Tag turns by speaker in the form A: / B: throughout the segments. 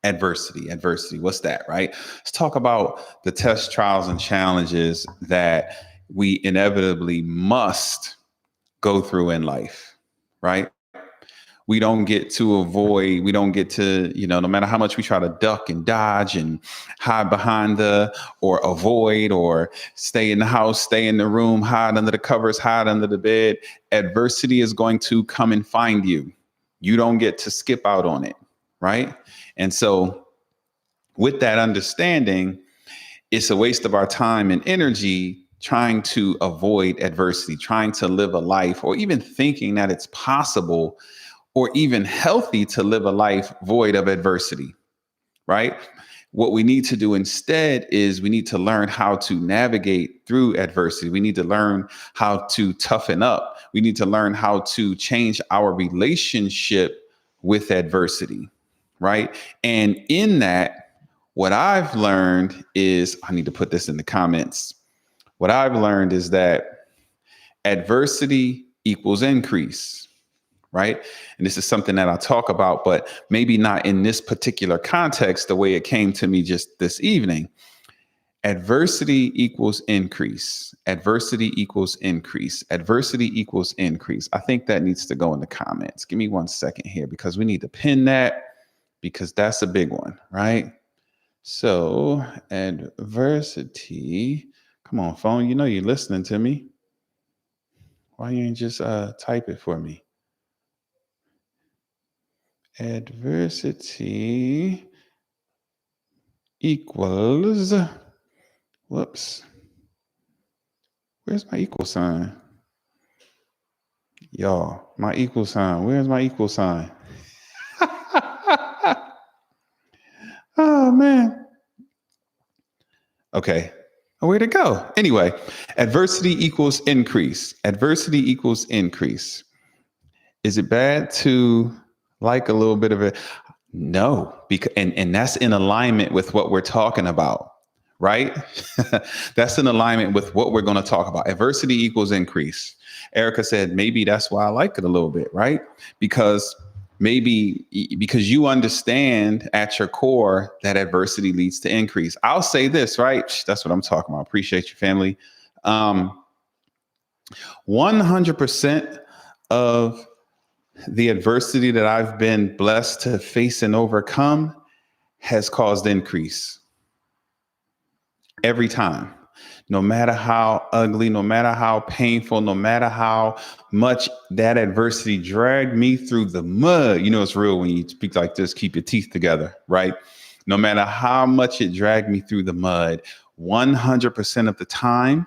A: Adversity. What's that, right? Let's talk about the tests, trials, and challenges that we inevitably must go through in life, right? We don't get to, no matter how much we try to duck and dodge and hide behind or avoid, or stay in the house, stay in the room, hide under the covers, hide under the bed, adversity is going to come and find you. You don't get to skip out on it, right? And so with that understanding, it's a waste of our time and energy trying to avoid adversity, trying to live a life, or even thinking that it's possible or even healthy to live a life void of adversity, right? What we need to do instead is we need to learn how to navigate through adversity. We need to learn how to toughen up. We need to learn how to change our relationship with adversity, right? And in that, what I've learned is, I need to put this in the comments. What I've learned is that adversity equals increase. Right. And this is something that I talk about, but maybe not in this particular context, the way it came to me just this evening. Adversity equals increase. Adversity equals increase. Adversity equals increase. I think that needs to go in the comments. Give me 1 second here, because we need to pin that, because that's a big one. Right. So adversity. Come on, phone. You know you're listening to me. Why you ain't just type it for me? Adversity equals, whoops, where's my equal sign? Y'all, my equal sign, where's my equal sign? Oh, man. Okay, where'd it go? Anyway, adversity equals increase. Adversity equals increase. Is it bad to like a little bit of it? No, because and that's in alignment with what we're talking about, right? That's in alignment with what we're going to talk about. Adversity equals increase. Erica said, maybe that's why I like it a little bit, right? Because you understand at your core that adversity leads to increase. I'll say this, right? That's what I'm talking about. Appreciate your family. 100% of the adversity that I've been blessed to face and overcome has caused increase. Every time, no matter how ugly, no matter how painful, no matter how much that adversity dragged me through the mud. You know, it's real when you speak like this, keep your teeth together, right? No matter how much it dragged me through the mud, 100% of the time,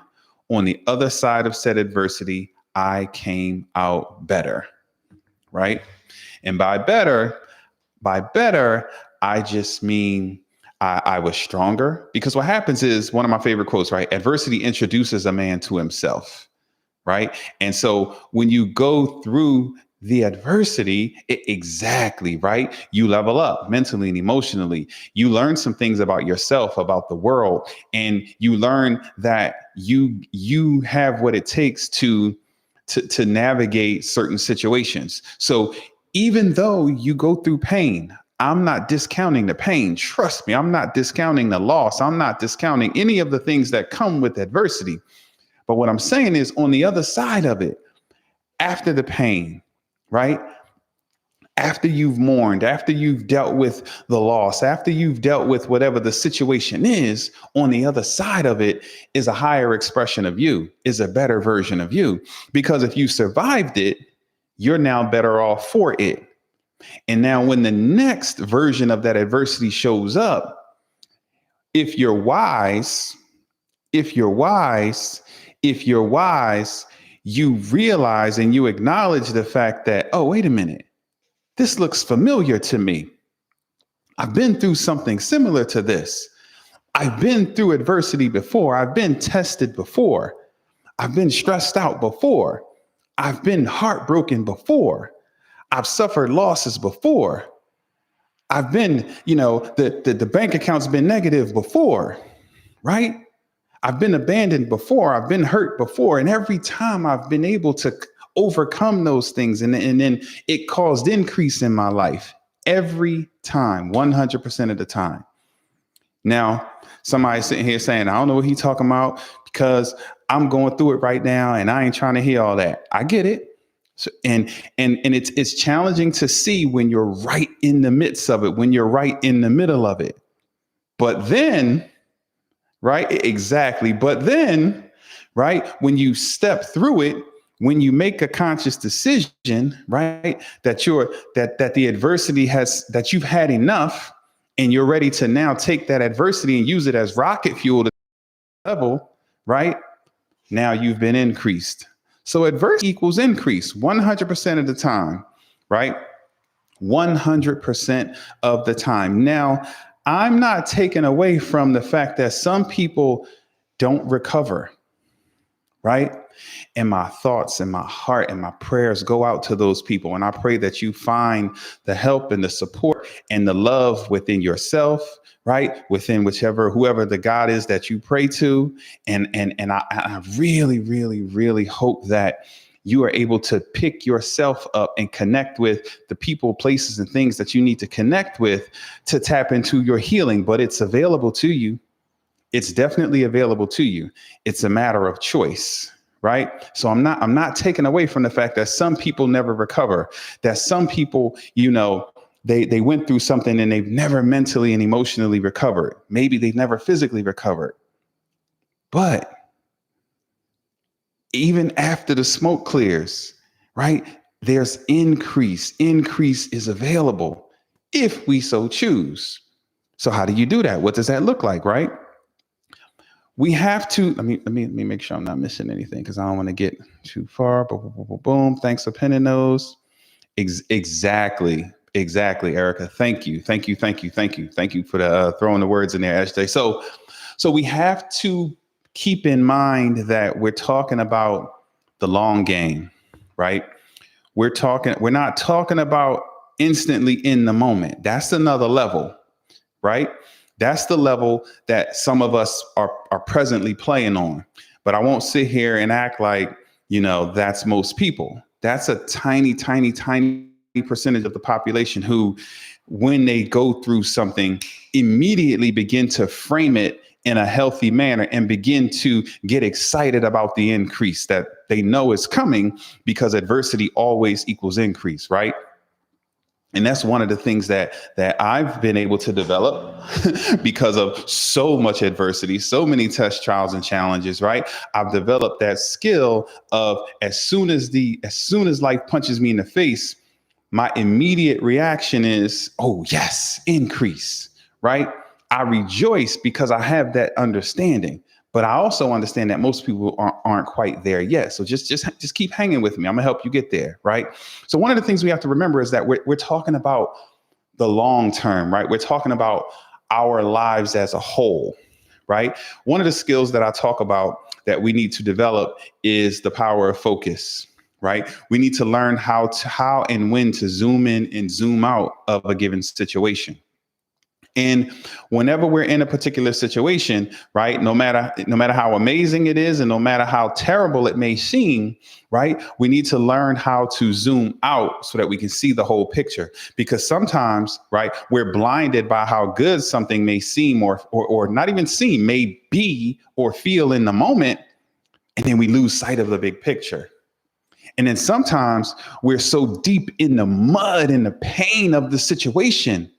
A: on the other side of said adversity, I came out better. Right. And by better, I just mean I was stronger, because what happens is, one of my favorite quotes, right? Adversity introduces a man to himself. Right. And so when you go through the adversity, exactly right, you level up mentally and emotionally. You learn some things about yourself, about the world, and you learn that you have what it takes to navigate certain situations. So even though you go through pain, I'm not discounting the pain. Trust me, I'm not discounting the loss. I'm not discounting any of the things that come with adversity. But what I'm saying is, on the other side of it, after the pain, right? After you've mourned, after you've dealt with the loss, after you've dealt with whatever the situation is, on the other side of it is a higher expression of you, is a better version of you. Because if you survived it, you're now better off for it. And now when the next version of that adversity shows up, if you're wise, you realize and you acknowledge the fact that, oh, wait a minute. This looks familiar to me. I've been through something similar to this. I've been through adversity before. I've been tested before. I've been stressed out before. I've been heartbroken before. I've suffered losses before. I've been, the bank account's been negative before, right? I've been abandoned before. I've been hurt before. And every time I've been able to overcome those things, and then it caused increase in my life. every time, 100% of the time. Now, somebody sitting here saying, I don't know what he's talking about because I'm going through it right now and I ain't trying to hear all that. I get it. So, and it's challenging to see when you're right in the midst of it, when you're right in the middle of it. But then, right, exactly. But then, right, when you step through it, when you make a conscious decision, right, that the adversity that you've had enough, and you're ready to now take that adversity and use it as rocket fuel to level, right? Now you've been increased. So adversity equals increase 100% of the time, right? 100% of the time. Now, I'm not taking away from the fact that some people don't recover, right? And my thoughts and my heart and my prayers go out to those people. And I pray that you find the help and the support and the love within yourself, right? Within whoever the God is that you pray to. And I really, really, really hope that you are able to pick yourself up and connect with the people, places, and things that you need to connect with to tap into your healing. But it's available to you. It's definitely available to you. It's a matter of choice, right? So I'm not taking away from the fact that some people never recover, that some people, they went through something and they've never mentally and emotionally recovered. Maybe they've never physically recovered. But even after the smoke clears, right, there's increase. Increase is available if we so choose. So how do you do that? What does that look like, right? We have to, let me make sure I'm not missing anything because I don't want to get too far. Boom, boom, boom, boom. Thanks for pinning those. Exactly, Erica. Thank you for the throwing the words in there, SJ. So we have to keep in mind that we're talking about the long game, right? We're not talking about instantly in the moment. That's another level, right? That's the level that some of us are presently playing on. But I won't sit here and act like, that's most people. That's a tiny, tiny, tiny percentage of the population who, when they go through something, immediately begin to frame it in a healthy manner and begin to get excited about the increase that they know is coming, because adversity always equals increase, right? And that's one of the things that I've been able to develop because of so much adversity, so many test trials and challenges, right? I've developed that skill of as soon as life punches me in the face, my immediate reaction is, oh yes, increase, right? I rejoice because I have that understanding. But I also understand that most people aren't quite there yet. So just keep hanging with me. I'm gonna help you get there, right? So one of the things we have to remember is that we're talking about the long term, right? We're talking about our lives as a whole, right? One of the skills that I talk about that we need to develop is the power of focus, right? We need to learn how and when to zoom in and zoom out of a given situation. And whenever we're in a particular situation, right, no matter how amazing it is and no matter how terrible it may seem, right, we need to learn how to zoom out so that we can see the whole picture. Because sometimes, right, we're blinded by how good something may seem or not even seem, may be or feel in the moment. And then we lose sight of the big picture. And then sometimes we're so deep in the mud and the pain of the situation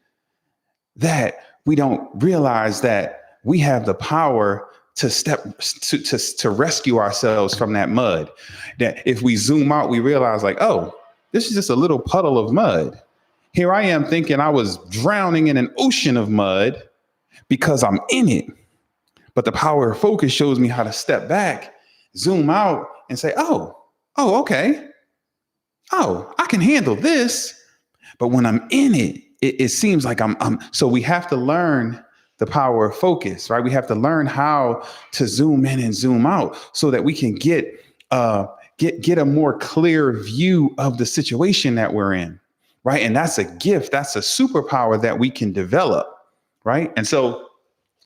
A: that we don't realize that we have the power to rescue ourselves from that mud. That if we zoom out, we realize like, oh, this is just a little puddle of mud. Here I am thinking I was drowning in an ocean of mud because I'm in it. But the power of focus shows me how to step back, zoom out, and say, oh, okay. Oh, I can handle this. But when I'm in it, it seems like so we have to learn the power of focus, right? We have to learn how to zoom in and zoom out so that we can get a more clear view of the situation that we're in, right? And that's a gift, that's a superpower that we can develop, right? And so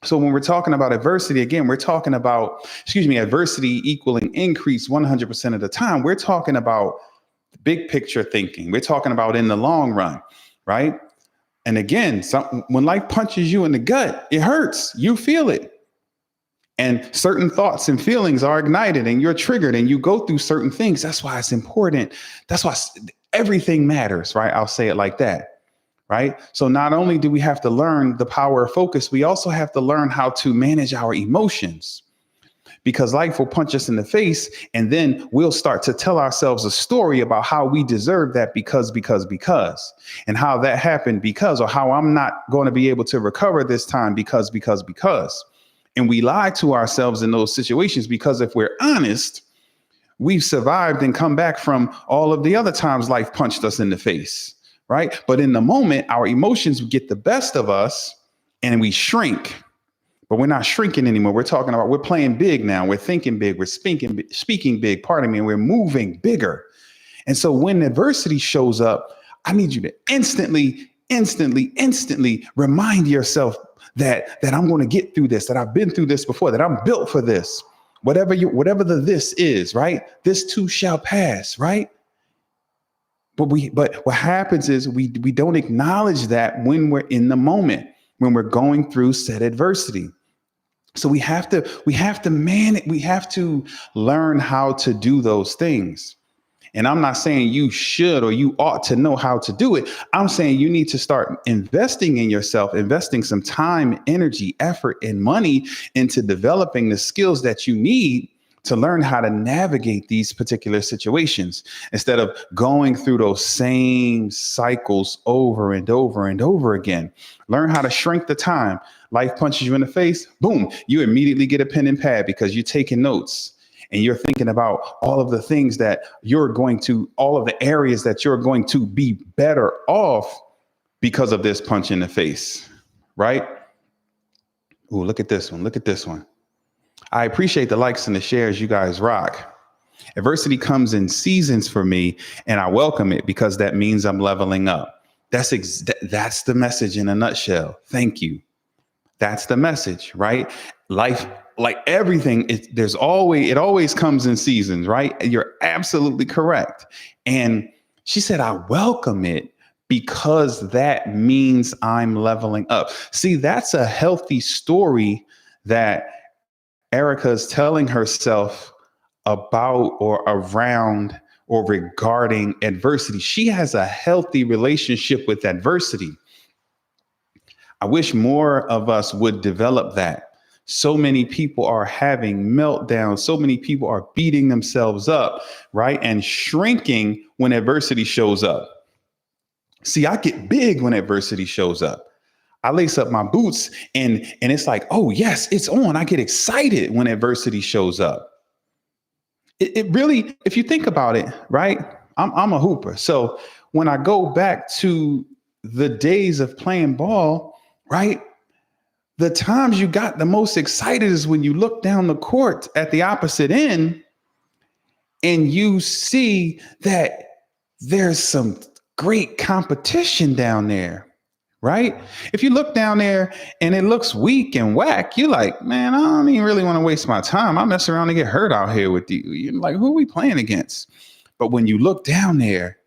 A: when we're talking about adversity, again, we're talking about, adversity equaling increase 100% of the time. We're talking about big picture thinking. We're talking about in the long run, right? And again, when life punches you in the gut, it hurts. You feel it. And certain thoughts and feelings are ignited and you're triggered and you go through certain things. That's why it's important. That's why everything matters, right? I'll say it like that, right? So not only do we have to learn the power of focus, we also have to learn how to manage our emotions, because life will punch us in the face and then we'll start to tell ourselves a story about how we deserve that because, and how that happened because, or how I'm not going to be able to recover this time because. And we lie to ourselves in those situations because if we're honest, we've survived and come back from all of the other times life punched us in the face, right? But in the moment, our emotions get the best of us and we shrink. But we're not shrinking anymore. We're playing big now. We're thinking big. We're speaking big, and we're moving bigger. And so when adversity shows up, I need you to instantly remind yourself that I'm going to get through this, that I've been through this before, that I'm built for this. Whatever the this is, right? This too shall pass, right? But what happens is we don't acknowledge that when we're in the moment, when we're going through said adversity. So we have to learn how to do those things. And I'm not saying you should or you ought to know how to do it. I'm saying you need to start investing in yourself, investing some time, energy, effort, and money into developing the skills that you need to learn how to navigate these particular situations instead of going through those same cycles over and over and over again. Learn how to shrink the time. Life punches you in the face. Boom. You immediately get a pen and pad because you're taking notes and you're thinking about all of the things that all of the areas that you're going to be better off because of this punch in the face. Right? Ooh, look at this one. Look at this one. I appreciate the likes and the shares. You guys rock. Adversity comes in seasons for me, and I welcome it because that means I'm leveling up. That's the message in a nutshell. Thank you. That's the message, right? Life, like everything, it always comes in seasons, right? You're absolutely correct. And she said, I welcome it because that means I'm leveling up. See, that's a healthy story that Erica is telling herself about or around or regarding adversity. She has a healthy relationship with adversity. I wish more of us would develop that. So many people are having meltdowns. So many people are beating themselves up, right? And shrinking when adversity shows up. See, I get big when adversity shows up. I lace up my boots and it's like, oh, yes, it's on. I get excited when adversity shows up. It really, if you think about it, right? I'm a hooper. So when I go back to the days of playing ball, right? The times you got the most excited is when you look down the court at the opposite end and you see that there's some great competition down there, right? If you look down there and it looks weak and whack, you're like, man, I don't even really want to waste my time. I mess around and get hurt out here with you. You're like, who are we playing against? But when you look down there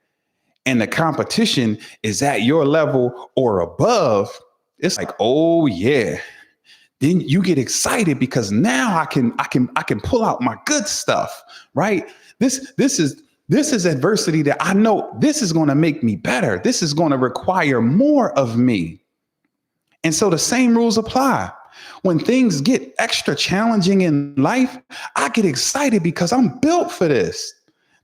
A: and the competition is at your level or above, it's like, oh yeah. Then you get excited because now I can pull out my good stuff, right? This is adversity that I know this is going to make me better. This is going to require more of me. And so the same rules apply. When things get extra challenging in life, I get excited because I'm built for this.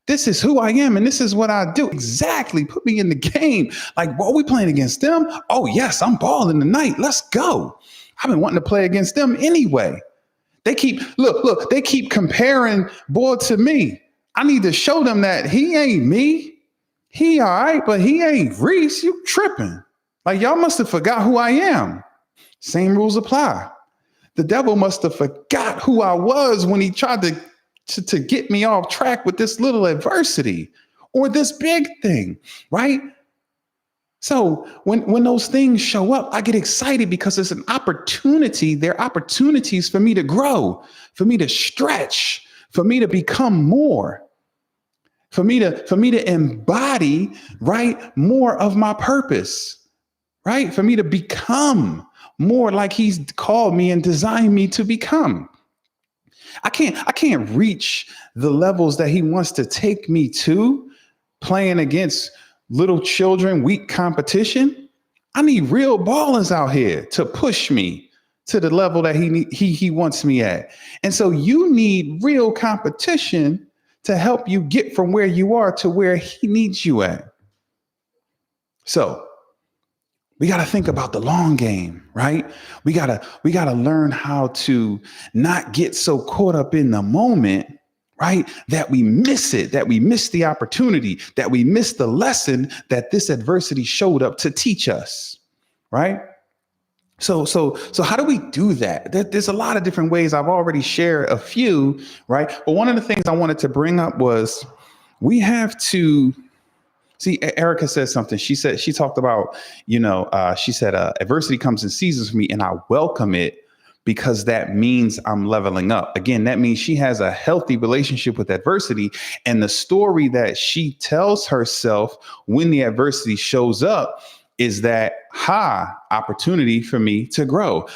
A: This is who I am and this is what I do. Exactly. Put me in the game. Like, what are we playing against them? Oh, yes, I'm balling tonight. Let's go. I've been wanting to play against them anyway. They keep comparing boy to me. I need to show them that he ain't me. He all right, but he ain't Reese. You tripping. Like, y'all must have forgot who I am. Same rules apply. The devil must have forgot who I was when he tried to get me off track with this little adversity or this big thing, right? So when those things show up, I get excited because it's an opportunity. They're opportunities for me to grow, for me to stretch, for me to become more, for me to embody, right, more of my purpose, right? For me to become more like he's called me and designed me to become. I can't reach the levels that he wants to take me to playing against little children, weak competition. I need real ballers out here to push me to the level that he wants me at. And so you need real competition to help you get from where you are to where he needs you at. So we got to think about the long game, right? We got to learn how to not get so caught up in the moment, right? That we miss it, that we miss the opportunity, that we miss the lesson that this adversity showed up to teach us, right? So how do we do that? There's a lot of different ways. I've already shared a few, right? But one of the things I wanted to bring up was we have to see. Erica said something. She talked about, she said, adversity comes in seasons for me and I welcome it because that means I'm leveling up. Again, that means she has a healthy relationship with adversity. And the story that she tells herself when the adversity shows up is that, opportunity for me to grow.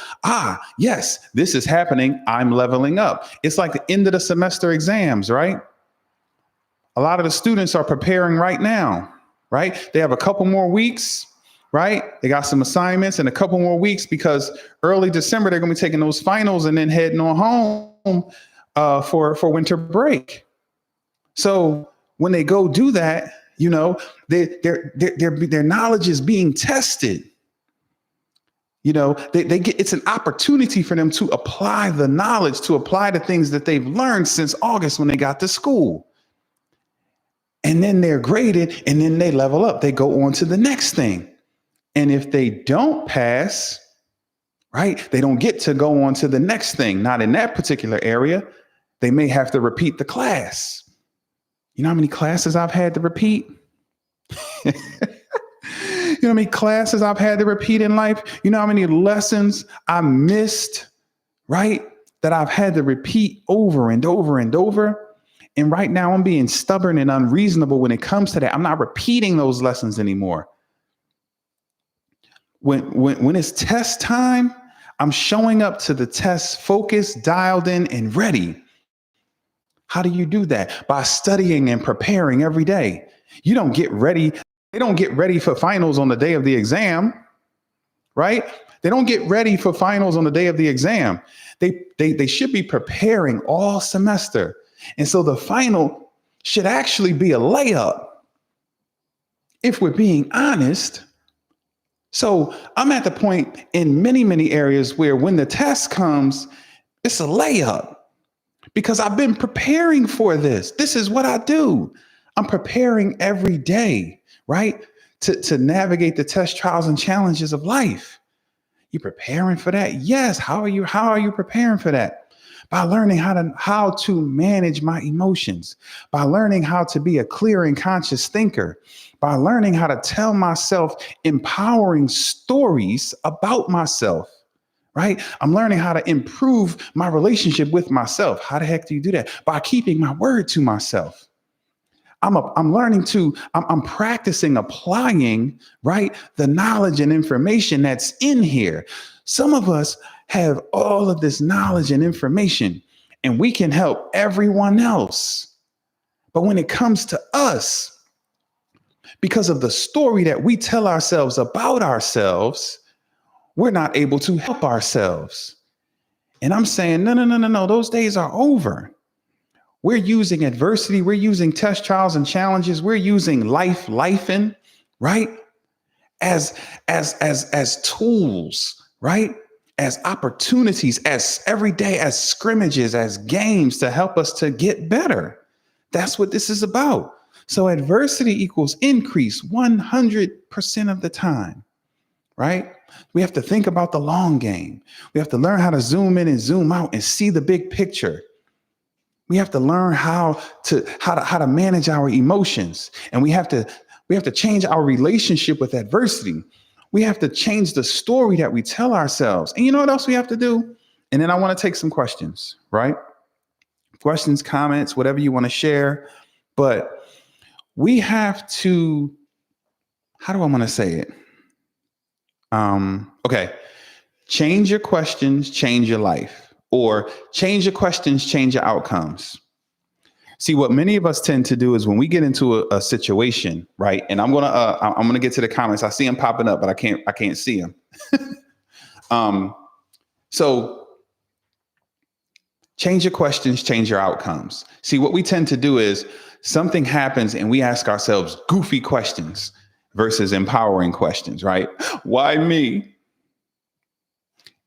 A: Yes, this is happening. I'm leveling up. It's like the end of the semester exams, right? A lot of the students are preparing right now, right? They have a couple more weeks, right? They got some assignments and a couple more weeks because early December, they're going to be taking those finals and then heading on home for winter break. So when they go do that, their knowledge is being tested. They get, it's an opportunity for them to apply the knowledge, to apply the things that they've learned since August when they got to school. And then they're graded and then they level up. They go on to the next thing. And if they don't pass, right, they don't get to go on to the next thing. Not in that particular area. They may have to repeat the class. You know how many classes I've had to repeat? You know how many classes I've had to repeat in life? You know how many lessons I missed, right? That I've had to repeat over and over and over. And right now I'm being stubborn and unreasonable when it comes to that. I'm not repeating those lessons anymore. When it's test time, I'm showing up to the test focused, dialed in, and ready. How do you do that? By studying and preparing every day. You don't get ready. They don't get ready for finals on the day of the exam, right? They don't get ready for finals on the day of the exam. They should be preparing all semester. And so the final should actually be a layup, if we're being honest. So I'm at the point in many, many areas where when the test comes, it's a layup. Because I've been preparing for this. This is what I do. I'm preparing every day, right? To navigate the test, trials, and challenges of life. You preparing for that? Yes. How are you preparing for that? By learning how to manage my emotions, by learning how to be a clear and conscious thinker, by learning how to tell myself empowering stories about myself. Right? I'm learning how to improve my relationship with myself. How the heck do you do that? By keeping my word to myself. I'm practicing applying, right, the knowledge and information that's in here. Some of us have all of this knowledge and information, and we can help everyone else. But when it comes to us, because of the story that we tell ourselves about ourselves, we're not able to help ourselves. And I'm saying, no. Those days are over. We're using adversity. We're using test, trials, and challenges. We're using lifing, right? As tools, right? As opportunities, as every day, as scrimmages, as games to help us to get better. That's what this is about. So adversity equals increase 100% of the time, right? We have to think about the long game. We have to learn how to zoom in and zoom out and see the big picture. We have to learn how to manage our emotions, and we have to change our relationship with adversity. We have to change the story that we tell ourselves. And you know what else we have to do? And then I want to take some questions, right? Questions, comments, whatever you want to share. But we have to, how do I want to say it? Okay. Change your questions, change your life, or change your questions, change your outcomes. See, what many of us tend to do is when we get into a situation, right? And I'm gonna get to the comments. I see them popping up, but I can't see them. So change your questions, change your outcomes. See, what we tend to do is something happens and we ask ourselves goofy questions versus empowering questions, right? Why me?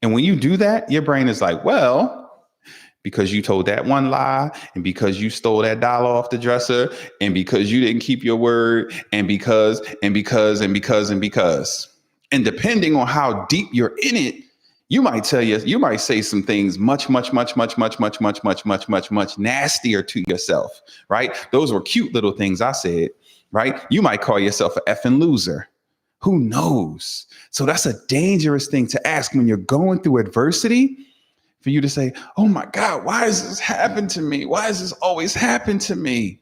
A: And when you do that, your brain is like, well, because you told that one lie, and because you stole that dollar off the dresser, and because you didn't keep your word, and because, and because, and because, and because. And depending on how deep you're in it, you might say some things much nastier to yourself, right? Those were cute little things I said, right? You might call yourself an effing loser. Who knows? So that's a dangerous thing to ask when you're going through adversity, for you to say, oh my God, why does this happen to me? Why does this always happen to me?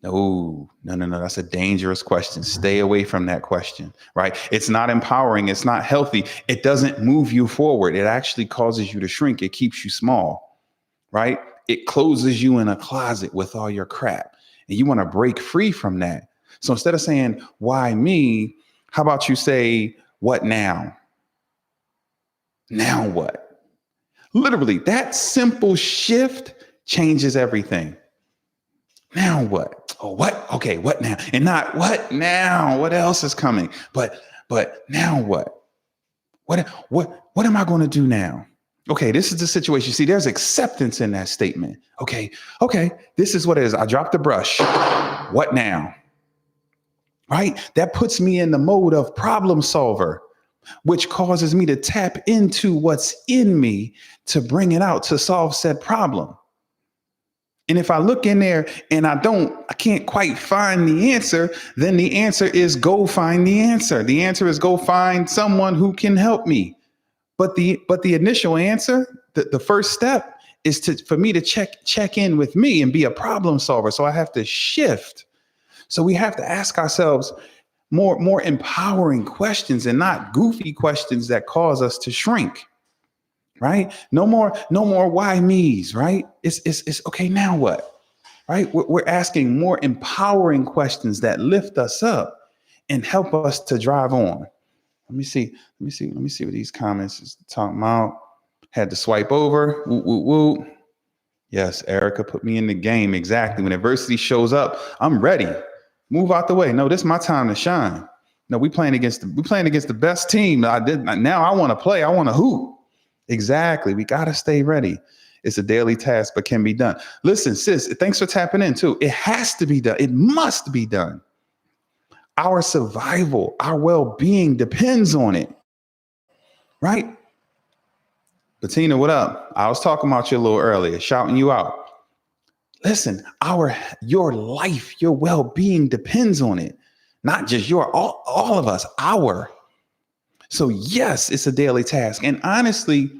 A: No. That's a dangerous question. Stay away from that question, right? It's not empowering. It's not healthy. It doesn't move you forward. It actually causes you to shrink. It keeps you small, right? It closes you in a closet with all your crap. And you want to break free from that. So instead of saying, why me? How about you say, what now? Now what? Literally, that simple shift changes everything. Now what? Oh, what? Okay, what now? And not what now? What else is coming? But now what? What am I going to do now? Okay, this is the situation. See, there's acceptance in that statement. Okay, this is what it is. I dropped the brush. What now? Right? That puts me in the mode of problem solver, which causes me to tap into what's in me to bring it out to solve said problem. And if I look in there and I can't quite find the answer, then the answer is go find the answer. The answer is go find someone who can help me. But the initial answer, the first step is for me to check in with me and be a problem solver. So I have to shift. So we have to ask ourselves more empowering questions and not goofy questions that cause us to shrink. Right? No more why me's, right? It's okay, now what? Right? We're asking more empowering questions that lift us up and help us to drive on. Let me see what these comments is talking about. Had to swipe over. Woo, woo, woo. Yes, Erica put me in the game. Exactly. When adversity shows up, I'm ready. Move out the way. No, this is my time to shine. No, we playing against the best team. Now I want to play. I want to hoop. Exactly. We got to stay ready. It's a daily task, but can be done. Listen, sis, thanks for tapping in too. It has to be done. It must be done. Our survival, our well-being depends on it. Right? Bettina, what up? I was talking about you a little earlier, shouting you out. Listen, your life, your well-being depends on it. Not just all of us, our. So yes, it's a daily task. And honestly,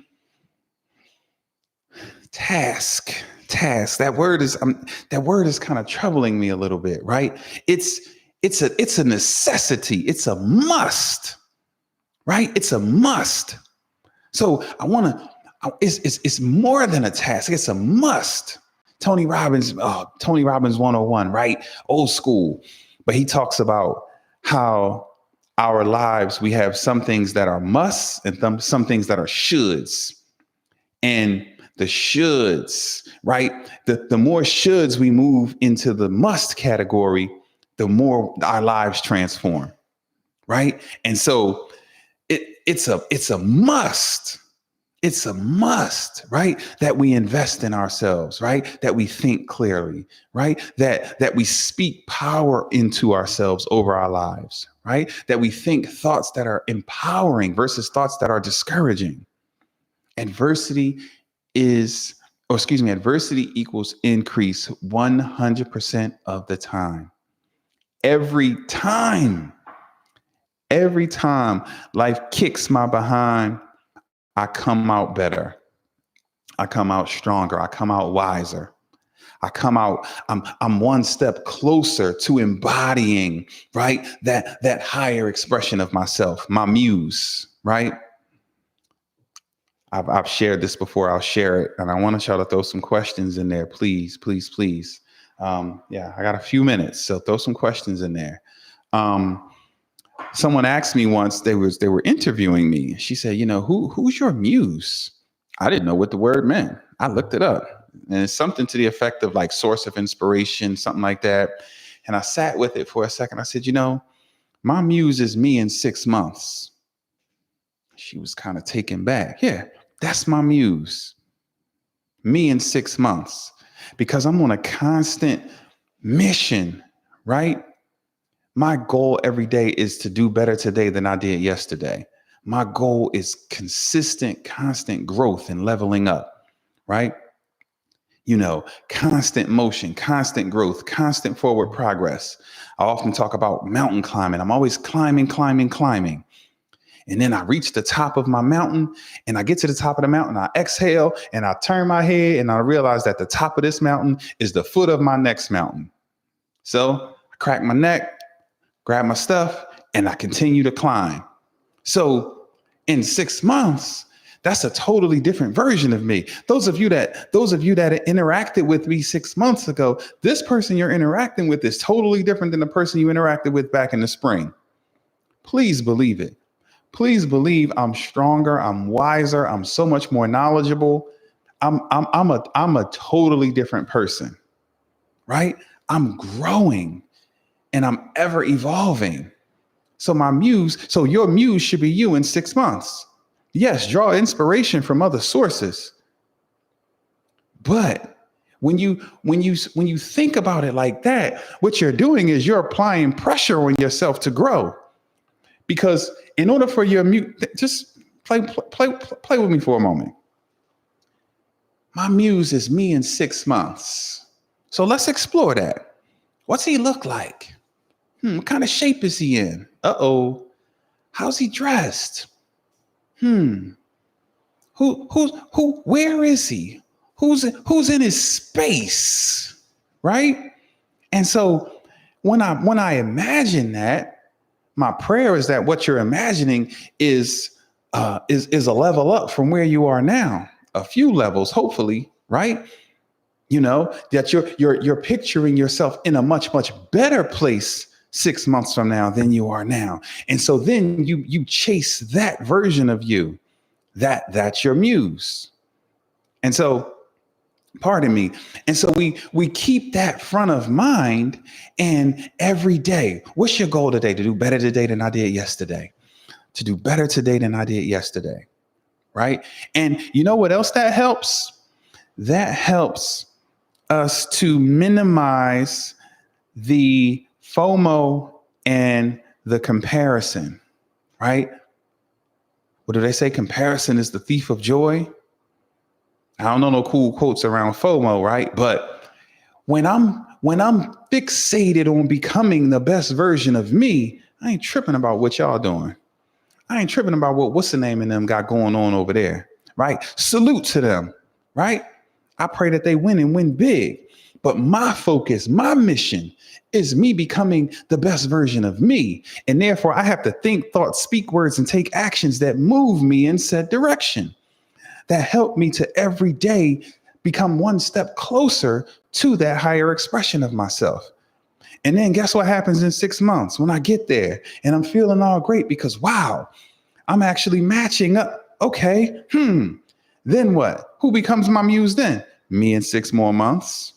A: task, that word is kind of troubling me a little bit, right? It's a necessity. It's a must, right? It's a must. So it's more than a task. It's a must. Tony Robbins 101, right? Old school. But he talks about how our lives, we have some things that are musts and some things that are shoulds. And the shoulds, right? The more shoulds we move into the must category, the more our lives transform, right? And so it's a must. It's a must, right? That we invest in ourselves, right? That we think clearly, right? That we speak power into ourselves over our lives, right? That we think thoughts that are empowering versus thoughts that are discouraging. Adversity equals increase 100% of the time. Every time life kicks my behind, I come out better. I come out stronger. I come out wiser. I come out, I'm one step closer to embodying, right? That higher expression of myself, my muse, right? I've shared this before. I'll share it. And I want y'all to throw some questions in there, please, please, please. Yeah, I got a few minutes, so throw some questions in there. Someone asked me once, they were interviewing me. She said, who's your muse? I didn't know what the word meant. I looked it up, and it's something to the effect of like source of inspiration, something like that. And I sat with it for a second. I said, my muse is me in 6 months. She was kind of taken back. Yeah, that's my muse. Me in 6 months, because I'm on a constant mission, right? My goal every day is to do better today than I did yesterday. My goal is consistent, constant growth and leveling up, right? Constant motion, constant growth, constant forward progress. I often talk about mountain climbing. I'm always climbing, climbing, climbing. And then I reach the top of my mountain, and I get to the top of the mountain. I exhale and I turn my head, and I realize that the top of this mountain is the foot of my next mountain. So I crack my neck, grab my stuff, and I continue to climb. So in 6 months, that's a totally different version of me. Those of you that interacted with me 6 months ago, this person you're interacting with is totally different than the person you interacted with back in the spring. Please believe it. Please believe I'm stronger. I'm wiser. I'm so much more knowledgeable. I'm a totally different person, right? I'm growing and I'm ever evolving. So your muse should be you in 6 months. Yes, draw inspiration from other sources. But when you think about it like that, what you're doing is you're applying pressure on yourself to grow. Because in order for your muse, just play with me for a moment. My muse is me in 6 months. So let's explore that. What's he look like? What kind of shape is he in? Uh-oh. How's he dressed? Where is he? Who's in his space? Right? And so when I imagine that, my prayer is that what you're imagining is a level up from where you are now, a few levels, hopefully, right? That you're picturing yourself in a much, much better place 6 months from now than you are now. And so then you chase that version of you, that's your muse. And so, pardon me. And so we keep that front of mind, and every day, what's your goal today? To do better today than I did yesterday. To do better today than I did yesterday. Right? And you know what else that helps? That helps us to minimize the FOMO and the comparison, right? What do they say? Comparison is the thief of joy. I don't know no cool quotes around FOMO, right? But when I'm fixated on becoming the best version of me, I ain't tripping about what y'all doing. I ain't tripping about what's the name in them got going on over there, right? Salute to them, right? I pray that they win and win big. But my focus, my mission is me becoming the best version of me. And therefore, I have to think, thought, speak words, and take actions that move me in said direction, that help me to every day become one step closer to that higher expression of myself. And then guess what happens in 6 months when I get there and I'm feeling all great because, wow, I'm actually matching up. Okay. Then what? Who becomes my muse then? Me in 6 more months.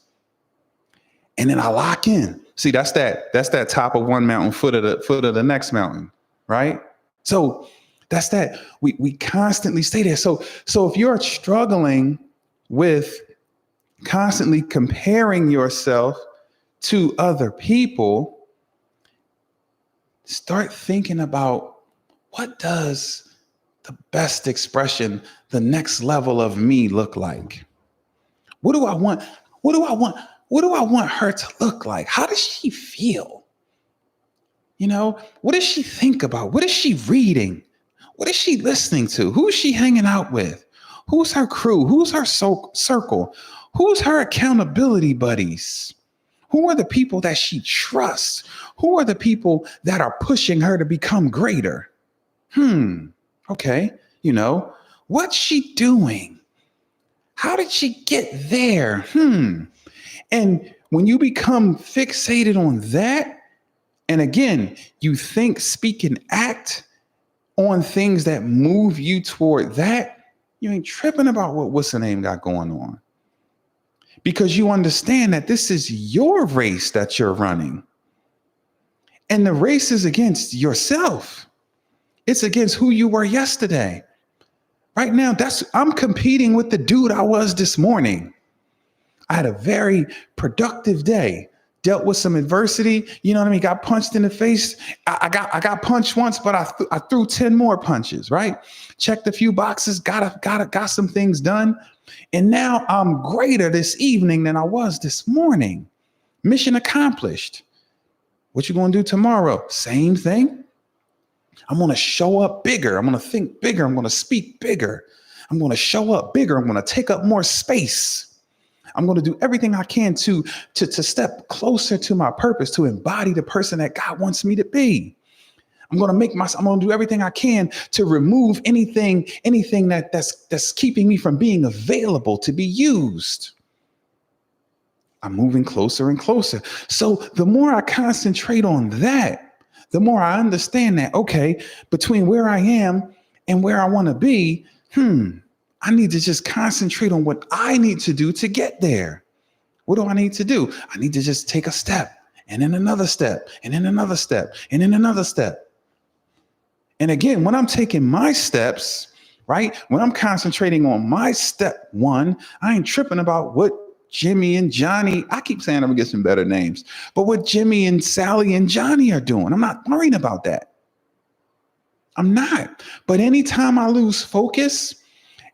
A: And then I lock in. See, that's that top of one mountain, foot of the next mountain, right? So that's that. We constantly stay there. So if you're struggling with constantly comparing yourself to other people, start thinking about, what does the best expression, the next level of me look like? What do I want? What do I want? What do I want her to look like? How does she feel? What does she think about? What is she reading? What is she listening to? Who is she hanging out with? Who's her crew? Who's her circle? Who's her accountability buddies? Who are the people that she trusts? Who are the people that are pushing her to become greater? Okay. What's she doing? How did she get there? And when you become fixated on that, and again, you think, speak, and act on things that move you toward that, you ain't tripping about what's the name got going on. Because you understand that this is your race that you're running. And the race is against yourself. It's against who you were yesterday. Right now, I'm competing with the dude I was this morning. I had a very productive day. Dealt with some adversity, you know what I mean? Got punched in the face. I got punched once, but I threw 10 more punches, right? Checked a few boxes, got some things done. And now I'm greater this evening than I was this morning. Mission accomplished. What you gonna do tomorrow? Same thing. I'm gonna show up bigger. I'm gonna think bigger. I'm gonna speak bigger. I'm gonna show up bigger. I'm gonna take up more space. I'm going to do everything I can to step closer to my purpose, to embody the person that God wants me to be. I'm going to do everything I can to remove anything that's keeping me from being available to be used. I'm moving closer and closer. So the more I concentrate on that, the more I understand that, okay, between where I am and where I want to be, I need to just concentrate on what I need to do to get there. What do I need to do? I need to just take a step and then another step and then another step and then another step. And again, when I'm taking my steps, right? When I'm concentrating on my step one, I ain't tripping about what Jimmy and Johnny, I keep saying I'm gonna get some better names, but what Jimmy and Sally and Johnny are doing, I'm not worried about that. I'm not. But anytime I lose focus,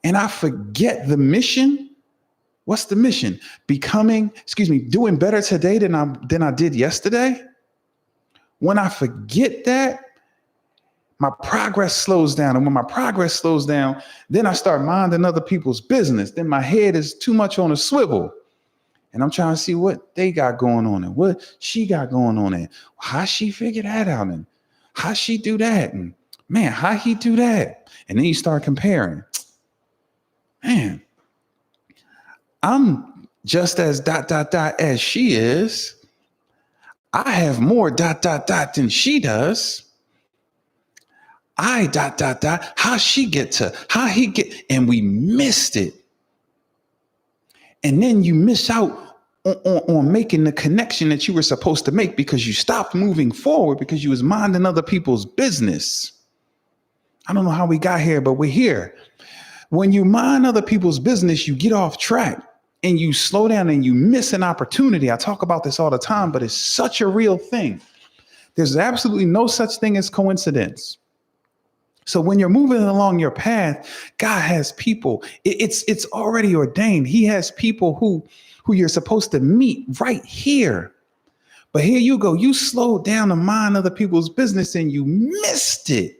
A: and I forget the mission. What's the mission? Doing better today than I did yesterday. When I forget that, my progress slows down. And when my progress slows down, then I start minding other people's business. Then my head is too much on a swivel. And I'm trying to see what they got going on and what she got going on and how she figure that out and how she do that. And man, how he do that? And then you start comparing. Man, I'm just as ... as she is. I have more ... than she does. I ... how she get to, how he get, and we missed it. And then you miss out on making the connection that you were supposed to make because you stopped moving forward because you was minding other people's business. I don't know how we got here, but we're here. When you mind other people's business, you get off track and you slow down and you miss an opportunity. I talk about this all the time, but it's such a real thing. There's absolutely no such thing as coincidence. So when you're moving along your path, God has people. It's already ordained. He has people who you're supposed to meet right here. But here you go. You slowed down to mind other people's business and you missed it.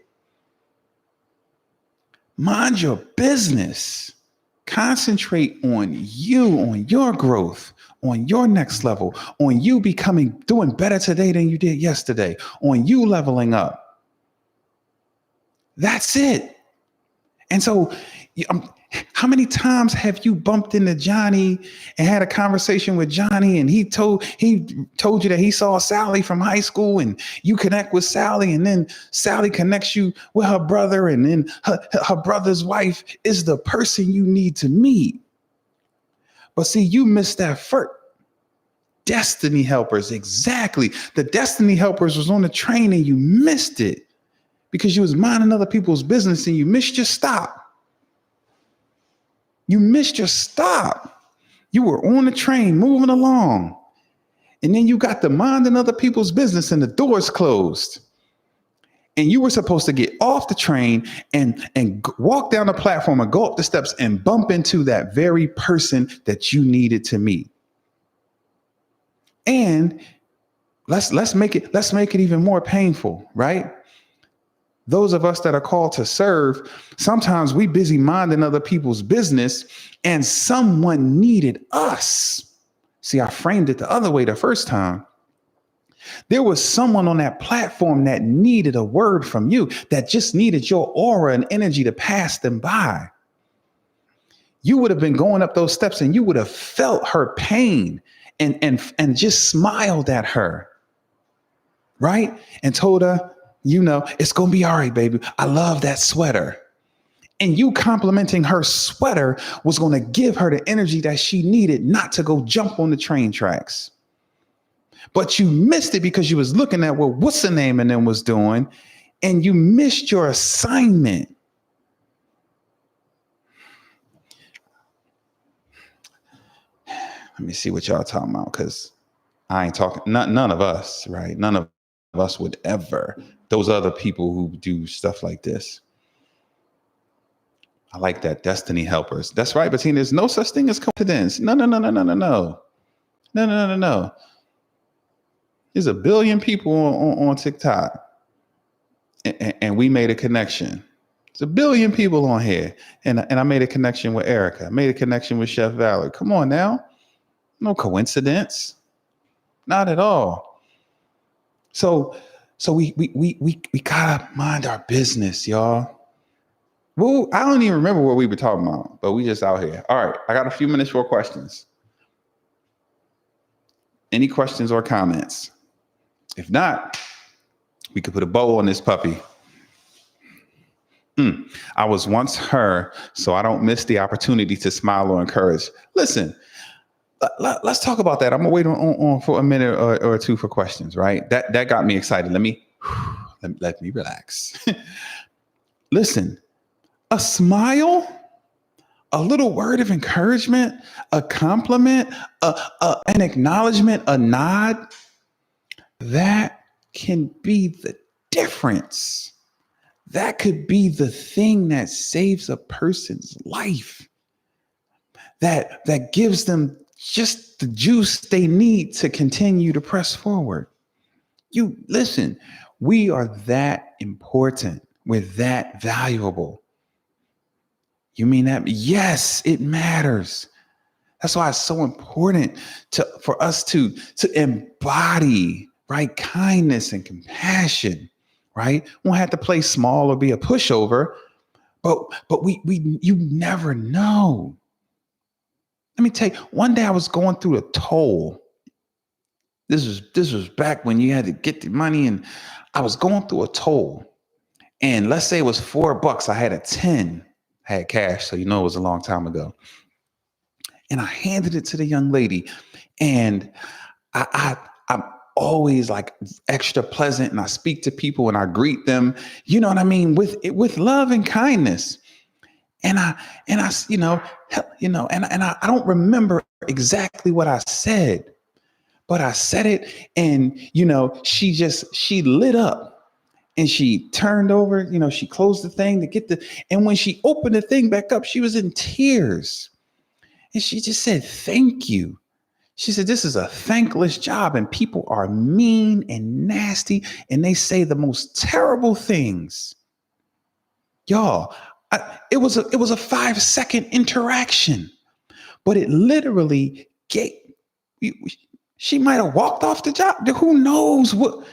A: Mind your business. Concentrate on you, on your growth, on your next level, on you doing better today than you did yesterday, on you leveling up. That's it. And so how many times have you bumped into Johnny and had a conversation with Johnny and he told you that he saw Sally from high school and you connect with Sally and then Sally connects you with her brother and then her brother's wife is the person you need to meet. But see, you missed that first. Destiny helpers, exactly. The destiny helpers was on the train and you missed it because you was minding other people's business and you missed your stop. You missed your stop. You were on the train moving along. And then you got to minding other people's business and the doors closed. And you were supposed to get off the train and walk down the platform and go up the steps and bump into that very person that you needed to meet. And let's make it even more painful, right? Those of us that are called to serve, sometimes we busy minding other people's business and someone needed us. See, I framed it the other way the first time. There was someone on that platform that needed a word from you, that just needed your aura and energy to pass them by. You would have been going up those steps and you would have felt her pain and just smiled at her, right? And told her, it's going to be all right, baby. I love that sweater. And you complimenting her sweater was going to give her the energy that she needed not to go jump on the train tracks. But you missed it because you was looking at what what's the name and them was doing, and you missed your assignment. Let me see what y'all talking about, because I ain't talking, none of us, right? None of us would ever, those other people who do stuff like this. I like that. Destiny helpers. That's right, Bettina. There's no such thing as coincidence. No. There's a billion people on TikTok, and we made a connection. There's a billion people on here, and I made a connection with Erica. I made a connection with Chef Valor. Come on now. No coincidence. Not at all. So we gotta mind our business, y'all. Well, I don't even remember what we were talking about, but we just out here. All right, I got a few minutes for questions. Any questions or comments? If not, we could put a bow on this puppy. I was once her, so I don't miss the opportunity to smile or encourage. Listen, let's talk about that. I'm gonna wait on for a minute or two for questions, right? That got me excited. Let me relax. Listen, a smile, a little word of encouragement, a compliment, an acknowledgement, a nod, that can be the difference. That could be the thing that saves a person's life. That gives them just the juice they need to continue to press forward. You listen, we are that important. We're that valuable. You mean that? Yes, it matters. That's why it's so important for us to embody, right, kindness and compassion, right? We won't have to play small or be a pushover, but you never know. Let me tell you, one day I was going through a toll. This was back when you had to get the money, and I was going through a toll. And let's say it was $4. I had a 10, I had cash, so it was a long time ago. And I handed it to the young lady, and I'm always like extra pleasant, and I speak to people and I greet them, you know what I mean, with love and kindness. And I don't remember exactly what I said, but I said it, and she lit up. And she turned over, she closed the thing to get and when she opened the thing back up, she was in tears. And she just said, thank you. She said, this is a thankless job, and people are mean and nasty, and they say the most terrible things. Y'all, it was a 5-second interaction, but it literally she might have walked off the job. Who knows what?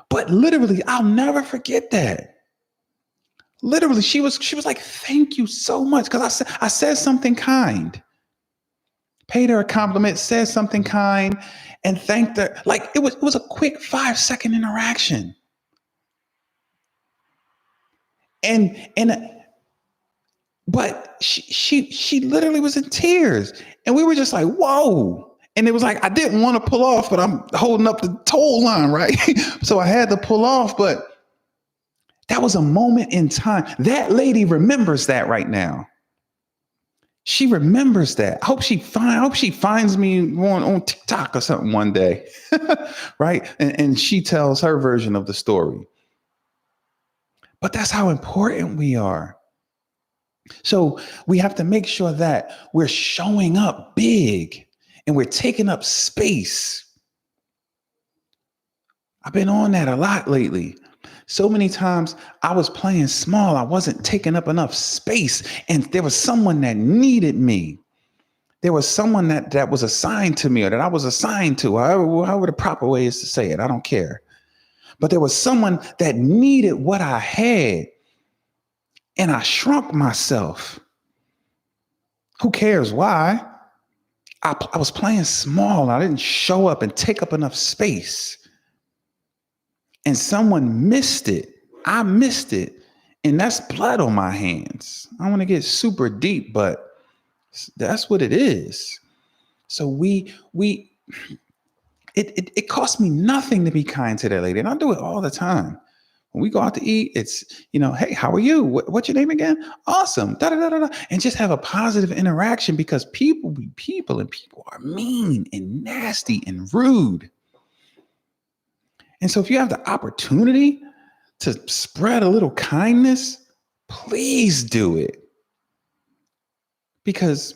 A: But literally, I'll never forget that. Literally, she was like, thank you so much. Because I said something kind, paid her a compliment, said something kind, and thanked her. Like it was a quick 5-second interaction. But she literally was in tears. And we were just like, whoa. And it was like, I didn't want to pull off, but I'm holding up the toll line, right? So I had to pull off, but that was a moment in time. That lady remembers that right now. She remembers that. I hope she finds me on TikTok or something one day, right? And she tells her version of the story. But that's how important we are. So we have to make sure that we're showing up big and we're taking up space. I've been on that a lot lately. So many times I was playing small. I wasn't taking up enough space. And there was someone that needed me. There was someone that was assigned to me, or that I was assigned to, however the proper way is to say it. I don't care. But there was someone that needed what I had. And I shrunk myself. Who cares why? I was playing small. I didn't show up and take up enough space. And someone missed it. I missed it. And that's blood on my hands. I don't want to get super deep, but that's what it is. So it costs me nothing to be kind to that lady. And I do it all the time. When we go out to eat, it's, hey, how are you? What's your name again? Awesome. Da, da, da, da, da. And just have a positive interaction, because people be people, and people are mean and nasty and rude. And so if you have the opportunity to spread a little kindness, please do it. Because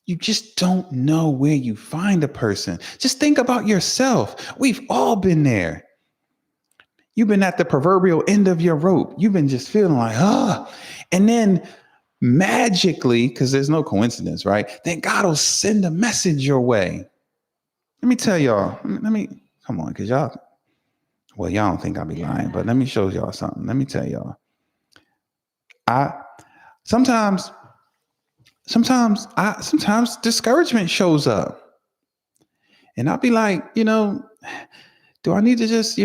A: you just don't know where you find a person. Just think about yourself. We've all been there. You've been at the proverbial end of your rope. You've been just feeling like, and then magically, because there's no coincidence, right? Then God will send a message your way. Let me tell y'all, come on, because y'all don't think I'll be lying, but let me show y'all something. Let me tell y'all. Sometimes discouragement shows up. And I'll be like, do I need to just,